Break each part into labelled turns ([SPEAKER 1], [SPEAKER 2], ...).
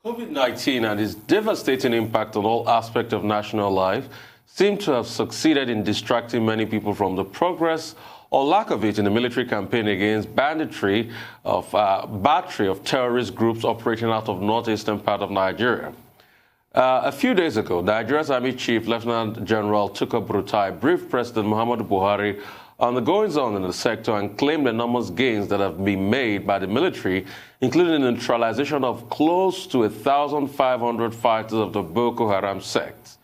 [SPEAKER 1] COVID-19 and its devastating impact on all aspects of national life seem to have succeeded in distracting many people from the progress or lack of it in the military campaign against battery of terrorist groups operating out of northeastern part of Nigeria. A few days ago, Nigeria's Army Chief Lieutenant General Tukur Buratai briefed President Muhammadu Buhari on the goings-on in the sector and claimed enormous gains that have been made by the military, including the neutralization of close to 1,500 fighters of the Boko Haram sect.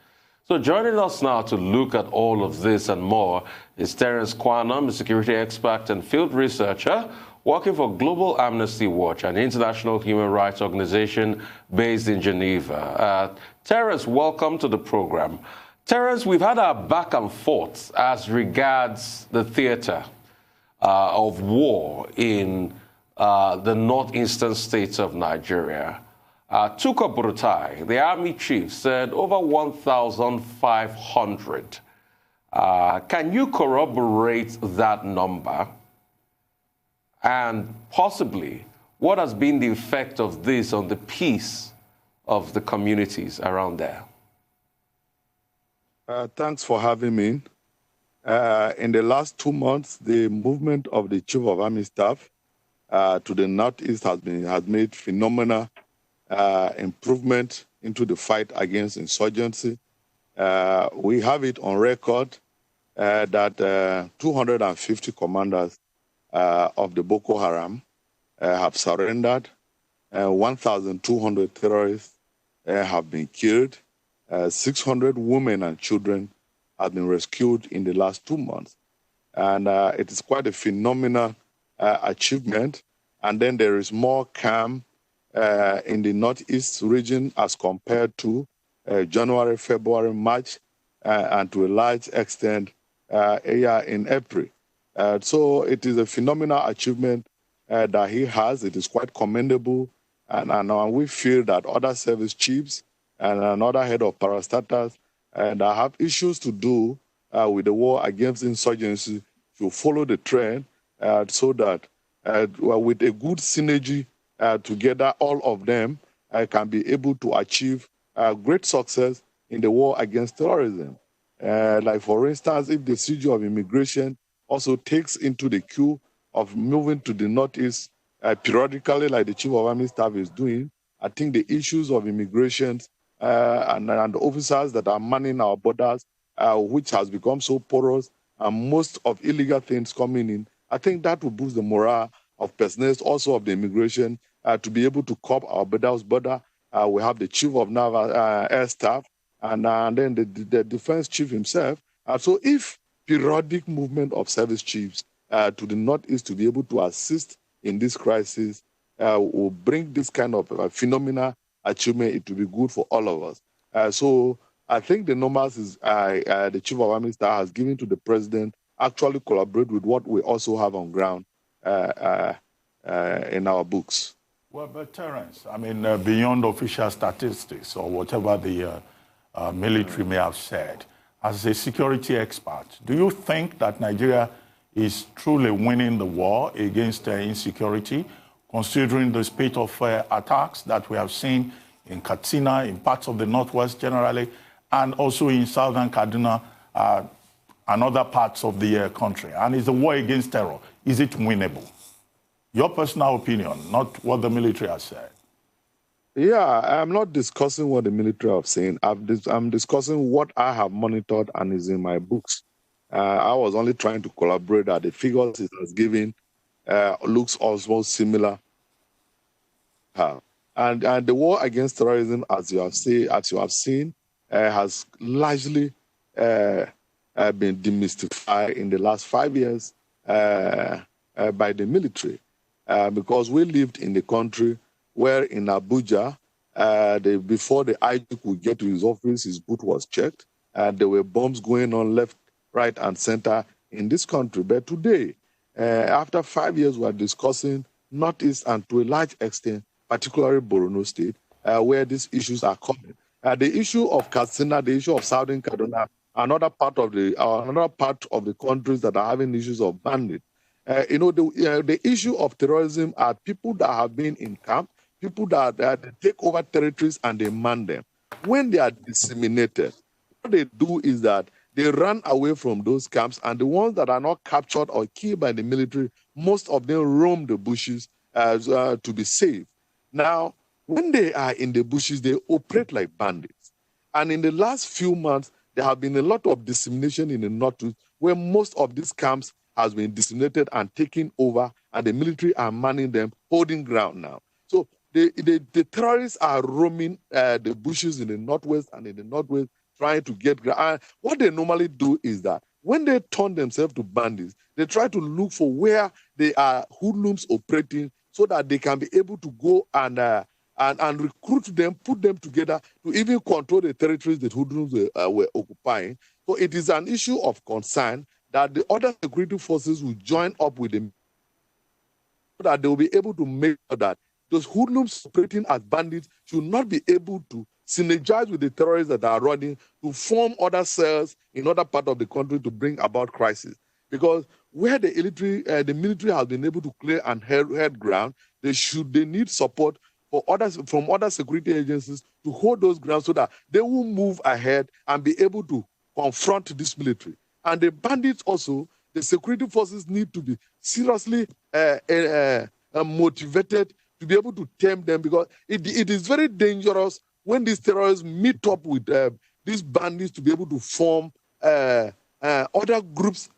[SPEAKER 1] So joining us now to look at all of this and more is Terrence Kuanum, a security expert and field researcher working for Global Amnesty Watch, an international human rights organization based in Geneva. Terrence, welcome to the program. Terrence, we've had our back and forth as regards the theater of war in the northeastern states of Nigeria. Tukur Buratai, the army chief, said over 1,500. Can you corroborate that number? And possibly, what has been the effect of this on the peace of the communities around there?
[SPEAKER 2] Thanks for having me. In the last 2 months, the movement of the Chief of Army Staff to the Northeast has made phenomenal improvement into the fight against insurgency. We have it on record that 250 commanders of the Boko Haram have surrendered. 1,200 terrorists have been killed. 600 women and children have been rescued in the last 2 months. And it is quite a phenomenal achievement. And then there is more calm in the Northeast region as compared to January, February, March, and to a large extent in April. So it is a phenomenal achievement that he has. It is quite commendable. And we feel that other service chiefs and another head of parastatals that have issues to do with the war against insurgency to follow the trend so that with a good synergy together, all of them can be able to achieve great success in the war against terrorism. Like, for instance, if the siege of immigration also takes into the queue of moving to the Northeast periodically, like the Chief of Army Staff is doing, I think the issues of immigration and the officers that are manning our borders, which has become so porous, and most of illegal things coming in, I think that will boost the morale of personnel, also of the immigration, to be able to curb our border. We have the Chief of Naval Air Staff, and then the Defense Chief himself. So if periodic movement of service chiefs to the Northeast to be able to assist in this crisis will bring this kind of phenomenal achievement, it will be good for all of us. So I think the numbers is the Chief of Army Staff has given to the President actually collaborate with what we also have on ground in our books.
[SPEAKER 3] Well, but Terrence, I mean, beyond official statistics or whatever the military may have said, as a security expert, do you think that Nigeria is truly winning the war against insecurity, considering the spate of attacks that we have seen in Katsina, in parts of the Northwest generally, and also in southern Kaduna and other parts of the country? And is the war against terror, is it winnable? Your personal opinion, not what the military has said.
[SPEAKER 2] Yeah, I'm not discussing what the military have said. I'm discussing what I have monitored and is in my books. I was only trying to collaborate that the figures it has given looks also similar. And the war against terrorism, as you have seen, has largely been demystified in the last 5 years by the military, because we lived in the country where in Abuja, before the IG could get to his office, his boot was checked, and there were bombs going on left, right, and center in this country. But today, after 5 years, we are discussing Northeast and to a large extent, particularly Borno State, where these issues are coming. The issue of Katsina, the issue of Southern Kaduna, another part of the countries that are having issues of bandit. The issue of terrorism are people that have been in camp, people that they take over territories and they man them. When they are disseminated, what they do is that they run away from those camps, and the ones that are not captured or killed by the military, most of them roam the bushes to be safe. Now, when they are in the bushes, they operate like bandits. And in the last few months, there have been a lot of dissemination in the Northeast, where most of these camps has been disseminated and taken over, and the military are manning them, holding ground now. So the terrorists are roaming the bushes in the Northwest and in the Northwest, trying to get ground. What they normally do is that when they turn themselves to bandits, they try to look for where they are hoodlums operating, so that they can be able to go and recruit them, put them together to even control the territories that hoodlums were occupying. So it is an issue of concern that the other security forces will join up with them, so that they will be able to make sure that those hoodlums operating as bandits should not be able to synergize with the terrorists that are running to form other cells in other parts of the country to bring about crisis. Because where the military has been able to clear and head ground, they need support from other security agencies to hold those grounds, so that they will move ahead and be able to confront this military. And the bandits also, the security forces need to be seriously motivated to be able to tame them, because it is very dangerous when these terrorists meet up with these bandits to be able to form other groups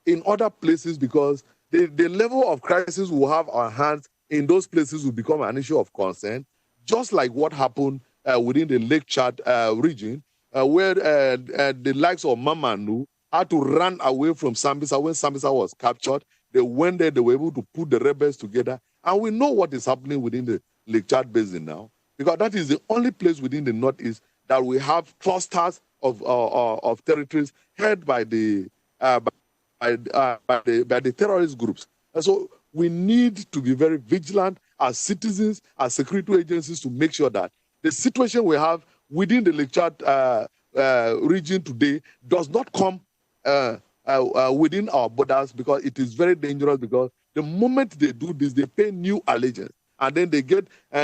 [SPEAKER 2] in other places, because the level of crisis we have on hands in those places will become an issue of concern, just like what happened within the Lake Chad region, where the likes of Mamanu had to run away from Sambisa. When Sambisa was captured, they went there, they were able to put the rebels together. And we know what is happening within the Lake Chad Basin now, because that is the only place within the Northeast that we have clusters of territories held by the terrorist groups. And so we need to be very vigilant as citizens, as security agencies, to make sure that the situation we have within the Lake Chad region today does not come within our borders, because it is very dangerous. Because the moment they do this, they pay new allegiance, and then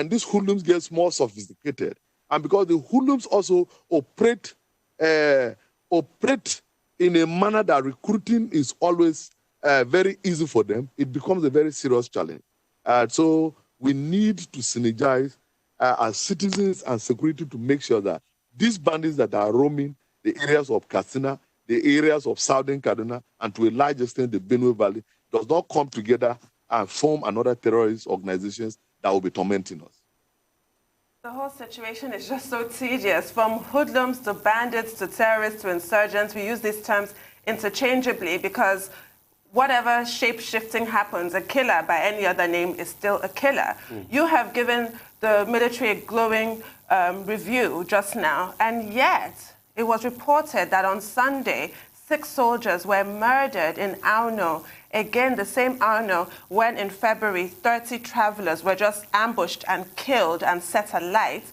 [SPEAKER 2] these hoodlums get more sophisticated. And because the hoodlums also operate in a manner that recruiting is always very easy for them, it becomes a very serious challenge. So we need to synergize as citizens and security to make sure that these bandits that are roaming the areas of Katsina, the areas of Southern Kaduna, and to a large extent the Benue Valley, does not come together and form another terrorist organizations that will be tormenting us.
[SPEAKER 4] The whole situation is just so tedious. From hoodlums to bandits to terrorists to insurgents, we use these terms interchangeably because whatever shape-shifting happens, a killer by any other name is still a killer. You have given the military a glowing review just now, and yet it was reported that on Sunday, 6 soldiers were murdered in Auno. Again, the same Auno when in February, 30 travelers were just ambushed and killed and set alight.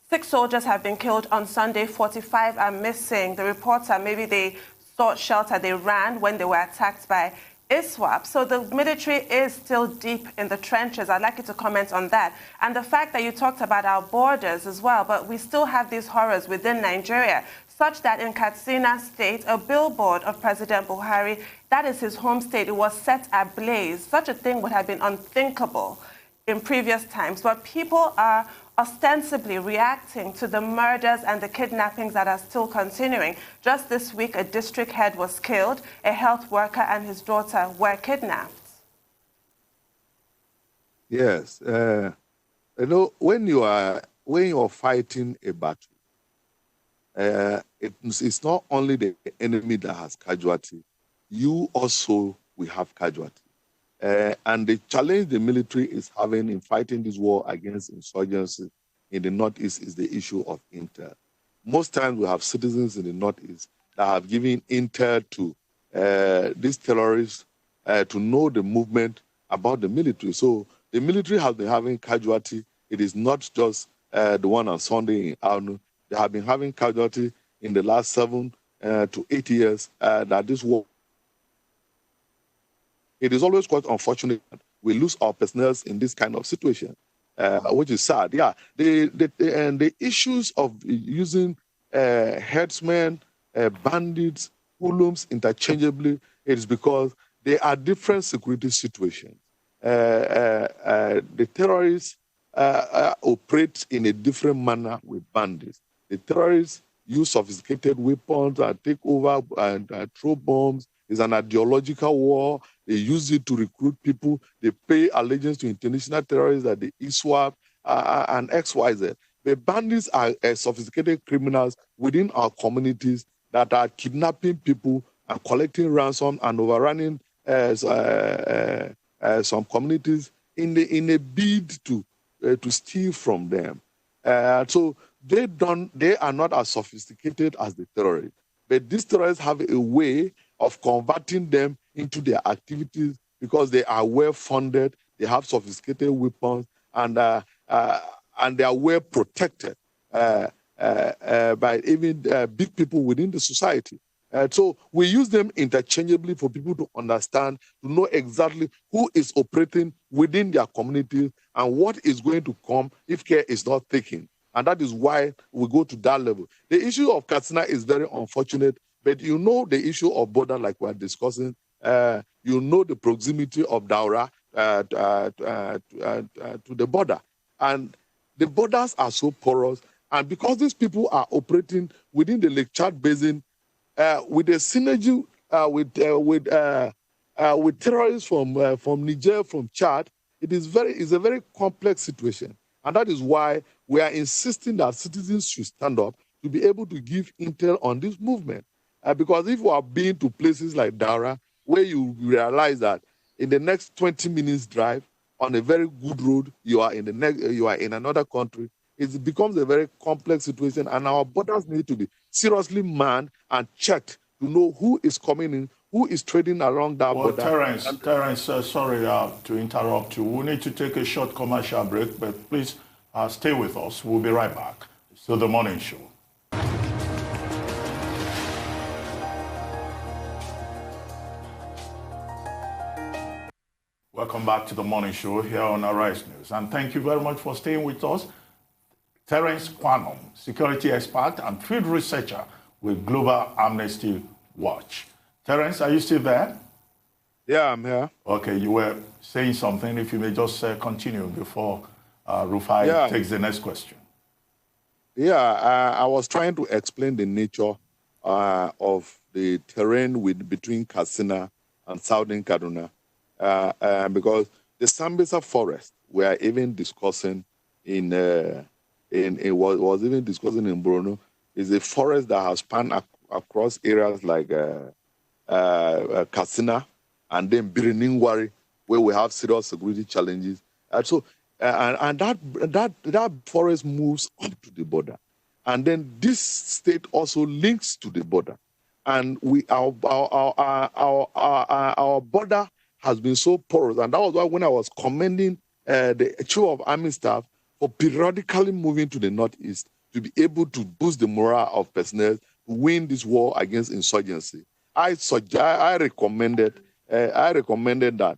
[SPEAKER 4] 6 soldiers have been killed on Sunday, 45 are missing. The reports are maybe they sought shelter, they ran when they were attacked by ISWAP. So the military is still deep in the trenches. I'd like you to comment on that. And the fact that you talked about our borders as well, but we still have these horrors within Nigeria, such that in Katsina State, a billboard of President Buhari, that is his home state, it was set ablaze. Such a thing would have been unthinkable in previous times. But people are ostensibly reacting to the murders and the kidnappings that are still continuing. Just this week, a district head was killed. A health worker and his daughter were kidnapped.
[SPEAKER 2] Yes. When you are fighting a battle, it's not only the enemy that has casualty, you also will have casualty. And the challenge the military is having in fighting this war against insurgency in the Northeast is the issue of intel. Most times we have citizens in the Northeast that have given intel to these terrorists to know the movement about the military. So the military has been having casualty. It is not just the one on Sunday in Auno. They have been having casualty in the last 7 to 8 years that this war. It is always quite unfortunate that we lose our personnel in this kind of situation. which is sad. Yeah, and the issues of using herdsmen, bandits, hoodlums interchangeably is because they are different security situations. The terrorists operate in a different manner with bandits. The terrorists use sophisticated weapons and take over and throw bombs. It's an ideological war. They use it to recruit people. They pay allegiance to international terrorists like the ISWAP and XYZ. The bandits are sophisticated criminals within our communities that are kidnapping people and collecting ransom and overrunning some communities in a bid to steal from them. So they are not as sophisticated as the terrorists. But these terrorists have a way of converting them into their activities because they are well funded, they have sophisticated weapons, and they are well protected by even big people within the society. So we use them interchangeably for people to understand, to know exactly who is operating within their communities and what is going to come if care is not taken. And that is why we go to that level. The issue of Katsina is very unfortunate, but you know the issue of border, like we're discussing, you know the proximity of Daura to the border. And the borders are so porous. And because these people are operating within the Lake Chad Basin, with a synergy with terrorists from Niger, from Chad, it's a very complex situation. And that is why we are insisting that citizens should stand up to be able to give intel on this movement. Because if you are being to places like Daura, where you realize that in the next 20 minutes drive on a very good road, you are in another country, it becomes a very complex situation, and our borders need to be seriously manned and checked to know who is coming in, who is trading along that border.
[SPEAKER 3] Terrence, sorry to interrupt you. We need to take a short commercial break, but please stay with us. We'll be right back. So the Morning Show. Welcome back to the Morning Show here on Arise News, and thank you very much for staying with us. Terrence Kuanum, security expert and field researcher with Global Amnesty Watch. Terrence, are you still there?
[SPEAKER 2] Yeah, I'm here.
[SPEAKER 3] Okay, you were saying something. If you may just continue before Rufai takes the next question.
[SPEAKER 2] Yeah, I was trying to explain the nature of the terrain between Katsina and Southern Kaduna, because the Sambisa forest we are even discussing was even discussing in Borno, is a forest that has spanned across areas like Katsina and then Biriningwari, where we have serious security challenges. And that forest moves up to the border. And then this state also links to the border. And our border has been so porous. And that was why when I was commending the Chief of Army Staff for periodically moving to the northeast to be able to boost the morale of personnel to win this war against insurgency. I recommended that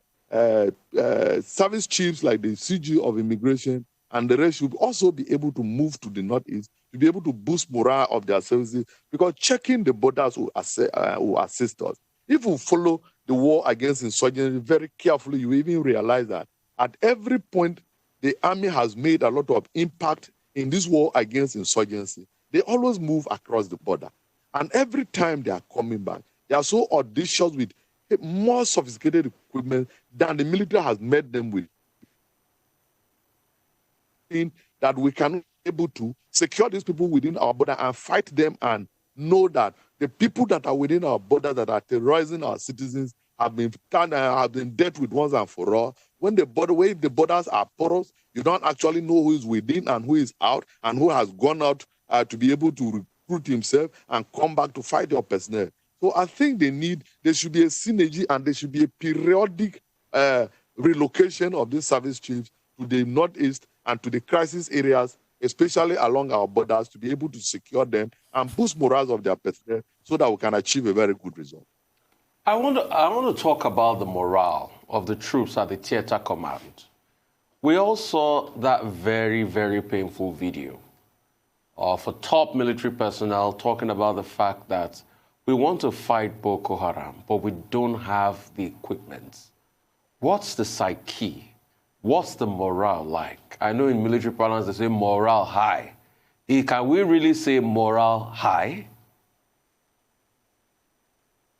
[SPEAKER 2] service chiefs like the CG of Immigration and the rest should also be able to move to the northeast to be able to boost morale of their services, because checking the borders will assist us. If we follow the war against insurgency very carefully, you even realize that at every point the army has made a lot of impact in this war against insurgency. They always move across the border. And every time they are coming back, they are so audacious with more sophisticated equipment than the military has met them with. That we can be able to secure these people within our border and fight them and know that the people that are within our border that are terrorizing our citizens have been dealt with once and for all. When the borders are porous, you don't actually know who is within and who is out and who has gone out to be able to recruit himself and come back to fight your personnel. So I think there should be a synergy and there should be a periodic relocation of these service chiefs to the northeast and to the crisis areas, especially along our borders, to be able to secure them and boost morale of their personnel so that we can achieve a very good result.
[SPEAKER 1] I want to talk about the morale of the troops at the theater command. We all saw that very, very painful video of a top military personnel talking about the fact that we want to fight Boko Haram, but we don't have the equipment. What's the psyche? What's the morale like? I know in military parlance they say morale high. Can we really say morale high?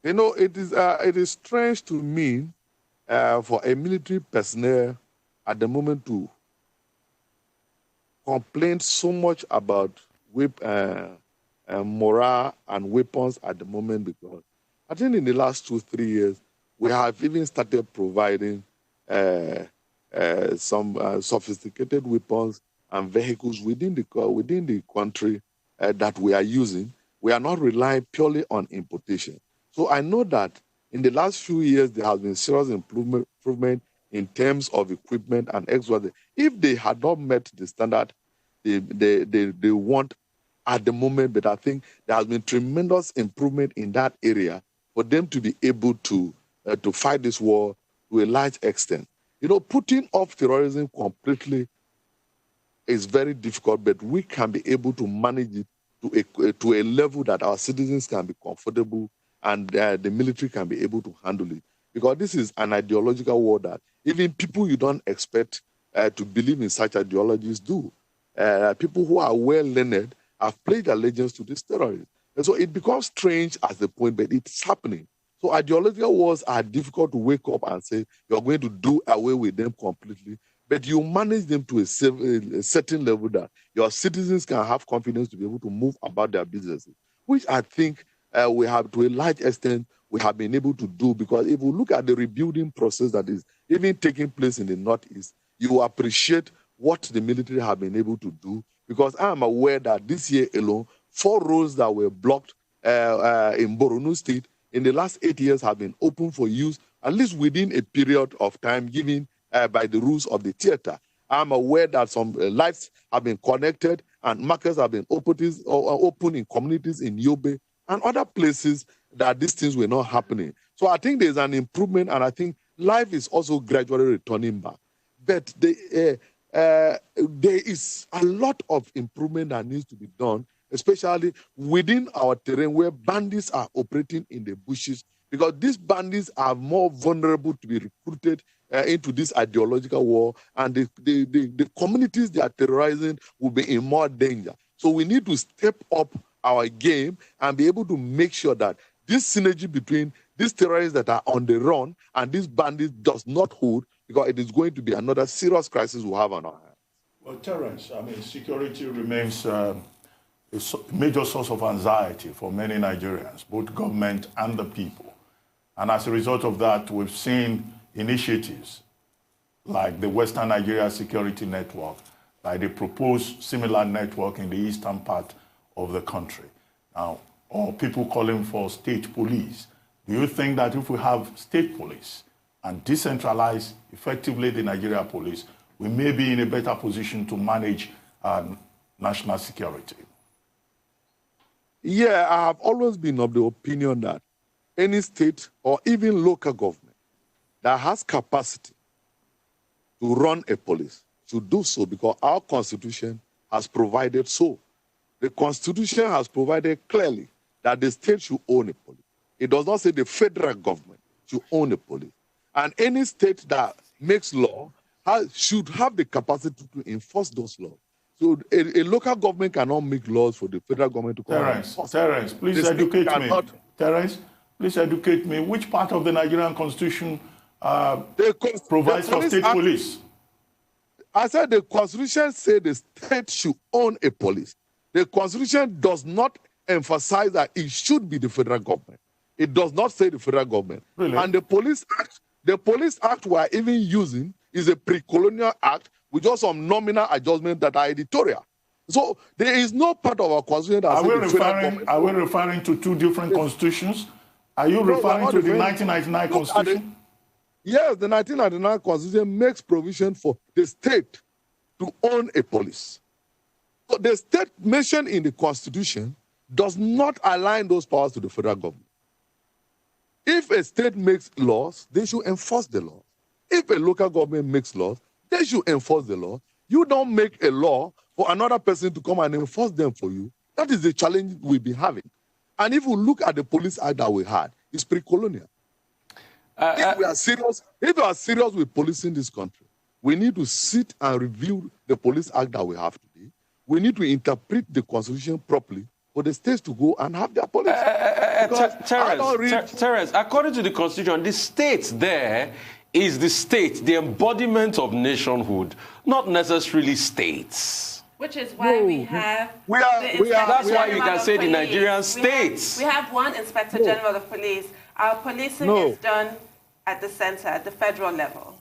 [SPEAKER 2] You know, it is strange to me for a military personnel at the moment to complain so much about morale and weapons at the moment, because I think in the last 2-3 years, we have even started providing some sophisticated weapons and vehicles within the country that we are using. We are not relying purely on importation. So I know that in the last few years, there has been serious improvement in terms of equipment and extra. If they had not met the standard they want at the moment, but I think there has been tremendous improvement in that area for them to be able to fight this war to a large extent. You know, putting off terrorism completely is very difficult, but we can be able to manage it to a level that our citizens can be comfortable and the military can be able to handle it. Because this is an ideological war that even people you don't expect to believe in such ideologies do. People who are well learned have pledged allegiance to this terrorism. And so it becomes strange at the point, but it's happening. So ideological wars are difficult to wake up and say you're going to do away with them completely, but you manage them to a certain level that your citizens can have confidence to be able to move about their businesses, which I think we have, to a large extent, we have been able to do, because if we look at the rebuilding process that is even taking place in the Northeast, you appreciate what the military have been able to do, because I am aware that this year alone, 4 roads that were blocked in Borno State in the last 8 years have been open for use, at least within a period of time given by the rules of the theater. I'm aware that some lights have been connected and markets have been open in communities in Yobe and other places that these things were not happening. So I think there's an improvement, and I think life is also gradually returning back. But there is a lot of improvement that needs to be done, especially within our terrain where bandits are operating in the bushes, because these bandits are more vulnerable to be recruited into this ideological war, and the communities they are terrorizing will be in more danger. So we need to step up our game and be able to make sure that this synergy between these terrorists that are on the run and these bandits does not hold, because it is going to be another serious crisis we'll have on our hands.
[SPEAKER 3] Well, Terrence, I mean, security remains a major source of anxiety for many Nigerians, both government and the people. And as a result of that, we've seen initiatives like the Western Nigeria Security Network, like the proposed similar network in the eastern part of the country. Now, or people calling for state police. Do you think that if we have state police and decentralize effectively the Nigeria police, we may be in a better position to manage national security?
[SPEAKER 2] Yeah, I have always been of the opinion that any state or even local government that has capacity to run a police should do so, because our Constitution has provided so. The Constitution has provided clearly that the state should own a police. It does not say the federal government should own a police. And any state that makes law should have the capacity to enforce those laws. So a local government cannot make laws for the federal government to come.
[SPEAKER 3] Terrence, please educate me. Terrence, please educate me. Which part of the Nigerian Constitution provides for state police?
[SPEAKER 2] I said the Constitution says the state should own a police. The Constitution does not emphasize that it should be the federal government. It does not say the federal government.
[SPEAKER 3] Really?
[SPEAKER 2] And the Police Act we are even using is a pre-colonial act with just some nominal adjustments that are editorial. So there is no part of our Constitution that says the federal government.
[SPEAKER 3] Are we referring to two different constitutions? Are you referring to the 1999 Constitution?
[SPEAKER 2] Yes, the 1999 Constitution makes provision for the state to own a police. So the state mentioned in the Constitution does not align those powers to the federal government. If a state makes laws, they should enforce the laws. If a local government makes laws, They should enforce the law. You don't make a law for another person to come and enforce them for you. That is the challenge we've been having. And if you look at the Police Act that we had, it's pre-colonial. If we are serious with policing this country, we need to sit and review the Police Act that we have today. We need to interpret the Constitution properly for the states to go and have their police.
[SPEAKER 1] Terrence, according to the Constitution, the state there is the state, the embodiment of nationhood, not necessarily states.
[SPEAKER 4] Which is why we have...
[SPEAKER 1] That's why you can say the Nigerian states.
[SPEAKER 4] We have one Inspector General of Police. Our policing is done at the center, at the federal level.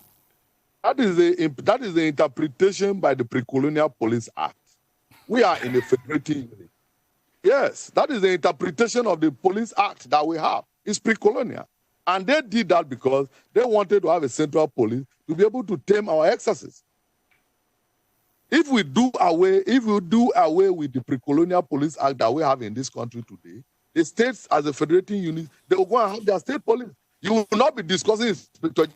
[SPEAKER 2] That is the interpretation by the Pre-Colonial Police Act. We are in a federating unit. Yes, that is the interpretation of the Police Act that we have. It's pre-colonial. And they did that because they wanted to have a central police to be able to tame our excesses. If we do away with the Pre-Colonial Police Act that we have in this country today, the states as a federating unit, they will go and have their state police. You will not be discussing Inspector